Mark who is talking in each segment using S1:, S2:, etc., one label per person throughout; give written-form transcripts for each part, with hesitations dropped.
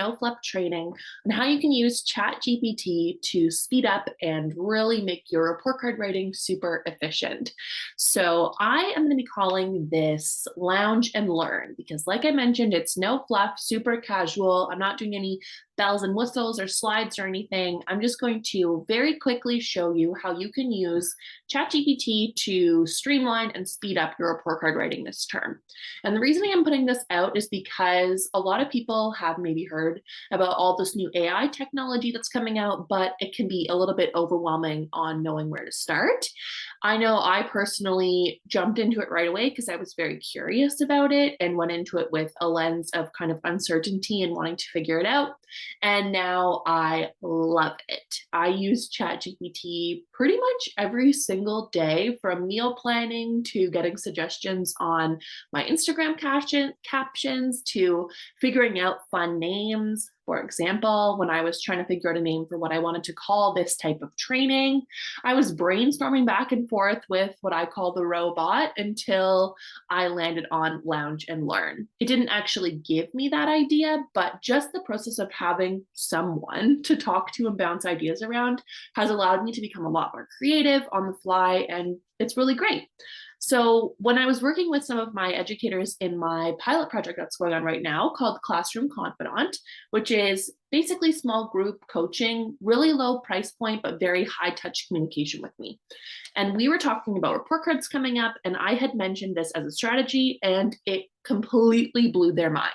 S1: no fluff training on how you can use Chat GPT to speed up and really make your report card writing super efficient. So I am going to be calling this Lounge and Learn because, like I mentioned, it's no fluff, super casual. I'm not doing any bells and whistles or slides or anything. I'm just going to very quickly show you how you can use ChatGPT to streamline and speed up your report card writing this term. And the reason I'm putting this out is because a lot of people have maybe heard about all this new AI technology that's coming out, but it can be a little bit overwhelming on knowing where to start. I know I personally jumped into it right away because I was very curious about it and went into it with a lens of kind of uncertainty and wanting to figure it out. And now I love it. I use ChatGPT pretty much every single day, from meal planning to getting suggestions on my Instagram captions to figuring out fun names. For example, when I was trying to figure out a name for what I wanted to call this type of training, I was brainstorming back and forth with what I call the robot until I landed on Lounge and Learn. It didn't actually give me that idea, but just the process of having someone to talk to and bounce ideas around has allowed me to become a lot more creative on the fly, and it's really great. So when I was working with some of my educators in my pilot project that's going on right now called Classroom Confidant, which is basically small group coaching, really low price point, but very high touch communication with me. And we were talking about report cards coming up, and I had mentioned this as a strategy, and it completely blew their mind.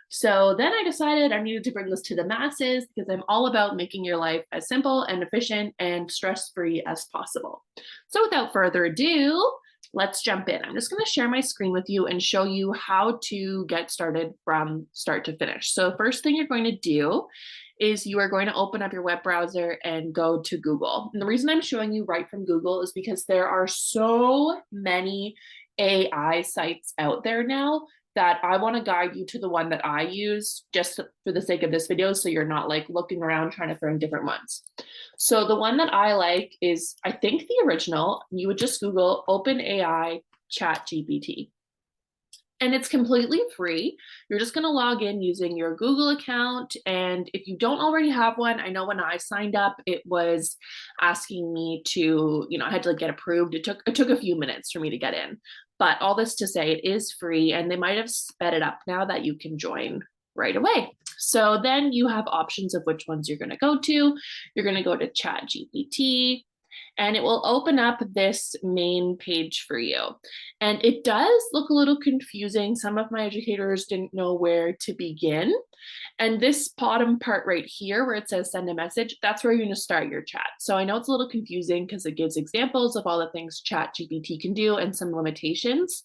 S1: So then I decided I needed to bring this to the masses because I'm all about making your life as simple and efficient and stress-free as possible. So without further ado, let's jump in. I'm just going to share my screen with you and show you how to get started from start to finish. So first thing you're going to do is you are going to open up your web browser and go to Google. And the reason I'm showing you right from Google is because there are so many AI sites out there now that I want to guide you to the one that I use just for the sake of this video, so you're not like looking around trying to find different ones. So the one that I like is, I think, the original. You would just Google OpenAI Chat GPT. And it's completely free. You're just going to log in using your Google account. And if you don't already have one, I know when I signed up, it was asking me to, I had to like get approved. It took a few minutes for me to get in. But all this to say, it is free, and they might have sped it up now that you can join right away. So then you have options of which ones you're going to go to. You're going to go to Chat GPT, and it will open up this main page for you. And it does look a little confusing. Some of my educators didn't know where to begin. And this bottom part right here where it says send a message, that's where you're going to start your chat. So I know it's a little confusing because it gives examples of all the things Chat GPT can do and some limitations.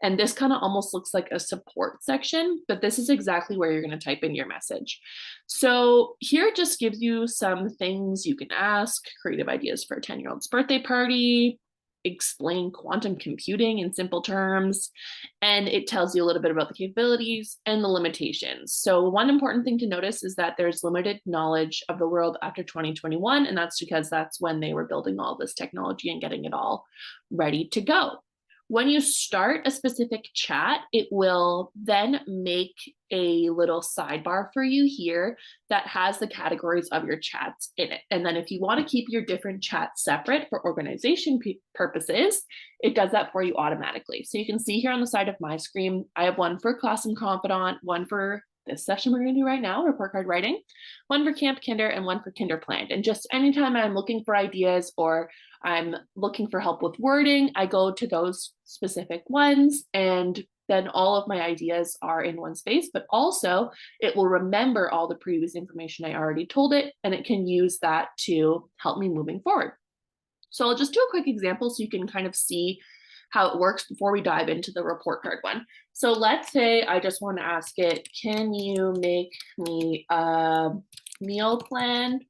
S1: And this kind of almost looks like a support section, but this is exactly where you're going to type in your message. So here it just gives you some things you can ask: creative ideas for a 10-year-old's birthday party, explain quantum computing in simple terms, and it tells you a little bit about the capabilities and the limitations. So one important thing to notice is that there's limited knowledge of the world after 2021, and that's because that's when they were building all this technology and getting it all ready to go. When you start a specific chat, it will then make a little sidebar for you here that has the categories of your chats in it. And then if you want to keep your different chats separate for organization purposes, it does that for you automatically. So you can see here on the side of my screen, I have one for Classroom Confidant, one for this session we're going to do right now, report card writing, one for Camp Kinder, and one for Kinder Planned. And just anytime I'm looking for ideas or I'm looking for help with wording, I go to those specific ones, and then all of my ideas are in one space, but also it will remember all the previous information I already told it, and it can use that to help me moving forward. So I'll just do a quick example so you can kind of see how it works before we dive into the report card one. So let's say I just want to ask it, can you make me a meal plan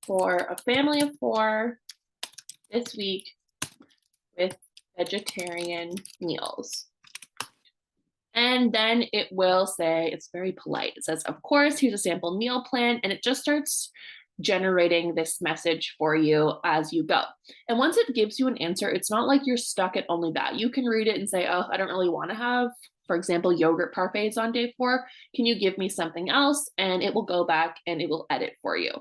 S1: for a family of 4 this week with vegetarian meals? And then it will say, it's very polite. It says, of course, here's a sample meal plan. And it just starts generating this message for you as you go. And once it gives you an answer, it's not like you're stuck at only that. You can read it and say, oh, I don't really want to have for example, yogurt parfaits on day 4. Can you give me something else? And it will go back and it will edit for you.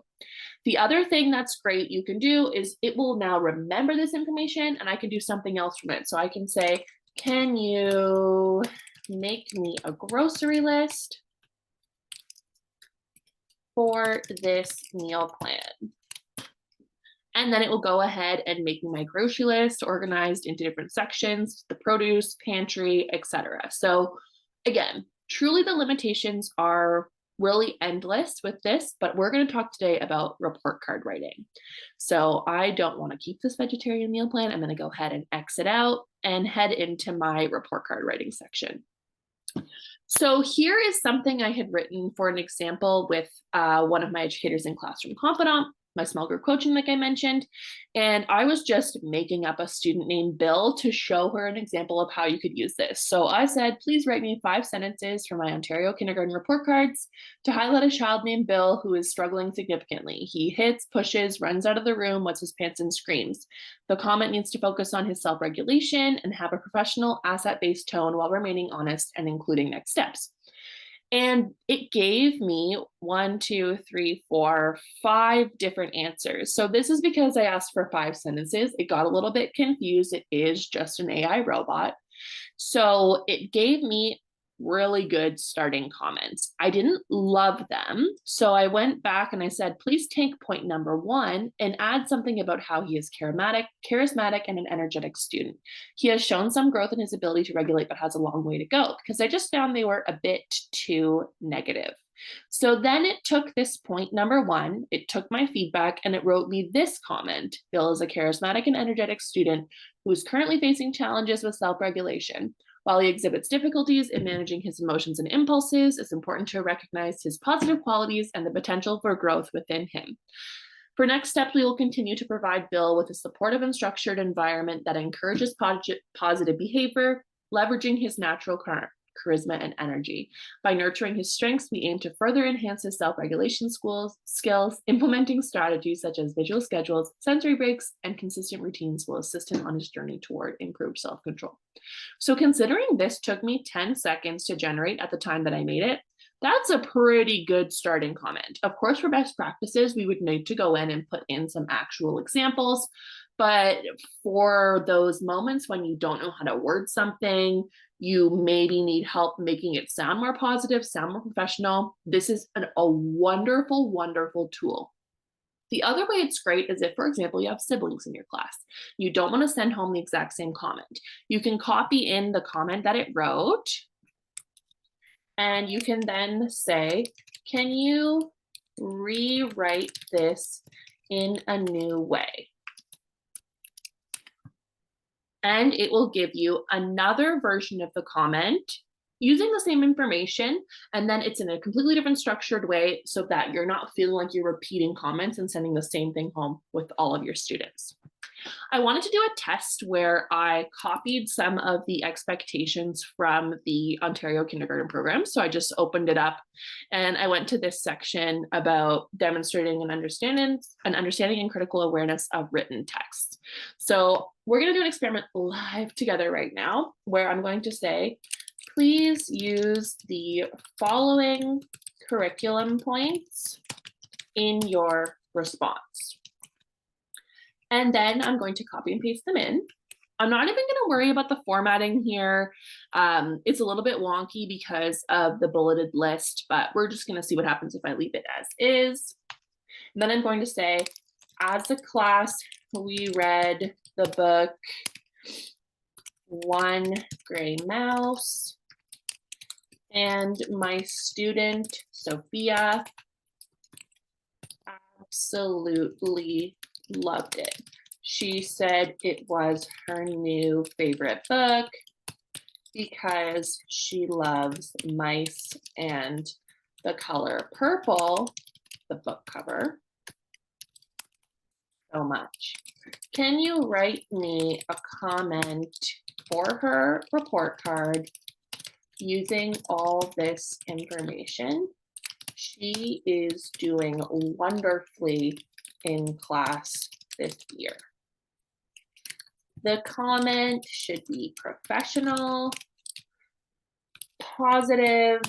S1: The other thing that's great you can do is it will now remember this information and I can do something else from it. So I can say, can you make me a grocery list for this meal plan? And then it will go ahead and make my grocery list organized into different sections, the produce, pantry, etc. So again, truly the limitations are really endless with this, but we're going to talk today about report card writing. So I don't want to keep this vegetarian meal plan. I'm going to go ahead and exit out and head into my report card writing section. So here is something I had written for an example with one of my educators in Classroom Confidant, my small group coaching, like I mentioned. And I was just making up a student named Bill to show her an example of how you could use this. So I said, please write me 5 sentences for my Ontario kindergarten report cards to highlight a child named Bill who is struggling significantly. He hits, pushes, runs out of the room, wets his pants, and screams. The comment needs to focus on his self-regulation and have a professional, asset-based tone while remaining honest and including next steps. And it gave me 1, 2, 3, 4, 5 different answers. So this is because I asked for 5 sentences. It got a little bit confused. It is just an AI robot. So it gave me really good starting comments. I didn't love them. So I went back and I said, please take point number 1 and add something about how he is charismatic and an energetic student. He has shown some growth in his ability to regulate, but has a long way to go, because I just found they were a bit too negative. So then it took this point number 1, it took my feedback and it wrote me this comment. Bill is a charismatic and energetic student who is currently facing challenges with self-regulation. While he exhibits difficulties in managing his emotions and impulses, it's important to recognize his positive qualities and the potential for growth within him. For next steps, we will continue to provide Bill with a supportive and structured environment that encourages positive behavior, leveraging his natural charisma and energy. By nurturing his strengths, we aim to further enhance his self-regulation skills. Implementing strategies such as visual schedules, sensory breaks, and consistent routines will assist him on his journey toward improved self-control. So considering this took me 10 seconds to generate at the time that I made it, that's a pretty good starting comment. Of course, for best practices, we would need to go in and put in some actual examples. But for those moments when you don't know how to word something, you maybe need help making it sound more positive, sound more professional, this is a wonderful, wonderful tool. The other way it's great is if, for example, you have siblings in your class. You don't want to send home the exact same comment. You can copy in the comment that it wrote, and you can then say, can you rewrite this in a new way? And it will give you another version of the comment using the same information, and then it's in a completely different structured way so that you're not feeling like you're repeating comments and sending the same thing home with all of your students. I wanted to do a test where I copied some of the expectations from the Ontario kindergarten program. So I just opened it up and I went to this section about demonstrating an understanding and critical awareness of written text. So we're going to do an experiment live together right now where I'm going to say, please use the following curriculum points in your response. And then I'm going to copy and paste them in. I'm not even going to worry about the formatting here. It's a little bit wonky because of the bulleted list, but we're just going to see what happens if I leave it as is. And then I'm going to say, as a class, we read the book One Gray Mouse, and my student, Sophia, absolutely loved it. She said it was her new favorite book because she loves mice and the color purple, the book cover, so much. Can you write me a comment for her report card using all this information? She is doing wonderfully in class this year. The comment should be professional positive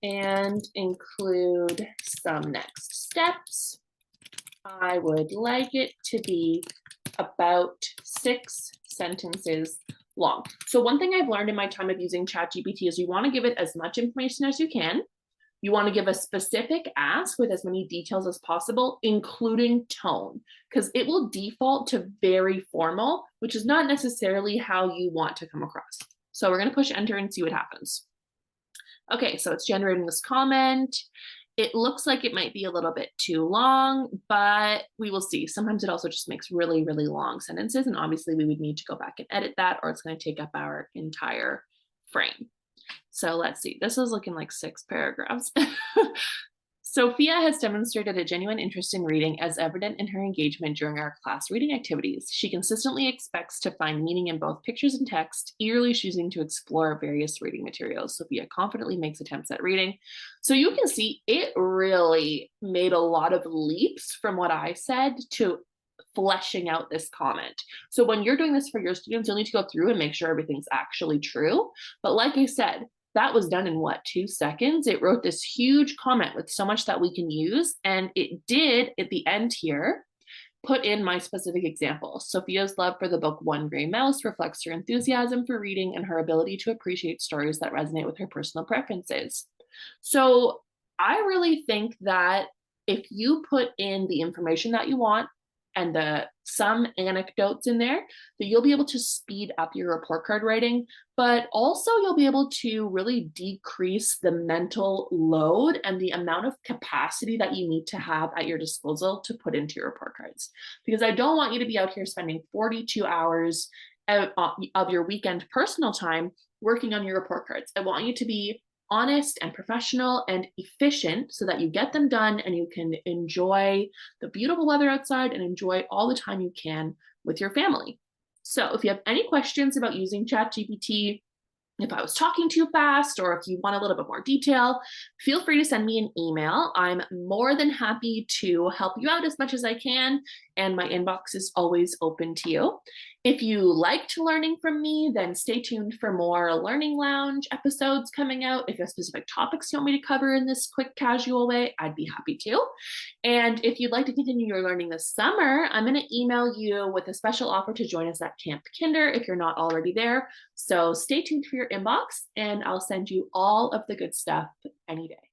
S1: and include some next steps. I would like it to be about 6 sentences long. So one thing I've learned in my time of using ChatGPT is you want to give it as much information as you can. You want to give a specific ask with as many details as possible, including tone, because it will default to very formal, which is not necessarily how you want to come across. So we're going to push enter and see what happens. Okay, so it's generating this comment. It looks like it might be a little bit too long, but we will see. Sometimes it also just makes really, really long sentences, and obviously we would need to go back and edit that, or it's going to take up our entire frame. So let's see, this is looking like 6 paragraphs. Sophia has demonstrated a genuine interest in reading as evident in her engagement during our class reading activities. She consistently expects to find meaning in both pictures and text, eagerly choosing to explore various reading materials. Sophia confidently makes attempts at reading. So you can see it really made a lot of leaps from what I said to fleshing out this comment. So when you're doing this for your students, you'll need to go through and make sure everything's actually true. But like I said, that was done in what, 2 seconds? It wrote this huge comment with so much that we can use. And it did at the end here put in my specific example. Sophia's love for the book One Gray Mouse reflects her enthusiasm for reading and her ability to appreciate stories that resonate with her personal preferences. So I really think that if you put in the information that you want and some anecdotes in there, that you'll be able to speed up your report card writing, but also you'll be able to really decrease the mental load and the amount of capacity that you need to have at your disposal to put into your report cards. Because I don't want you to be out here spending 42 hours of your weekend personal time working on your report cards. I want you to be honest and professional and efficient so that you get them done and you can enjoy the beautiful weather outside and enjoy all the time you can with your family. So if you have any questions about using ChatGPT, if I was talking too fast, or if you want a little bit more detail, feel free to send me an email. I'm more than happy to help you out as much as I can, and my inbox is always open to you. If you liked learning from me, then stay tuned for more Learning Lounge episodes coming out. If you have specific topics you want me to cover in this quick, casual way, I'd be happy to. And if you'd like to continue your learning this summer, I'm going to email you with a special offer to join us at Camp Kinder if you're not already there. So stay tuned for your inbox, and I'll send you all of the good stuff any day.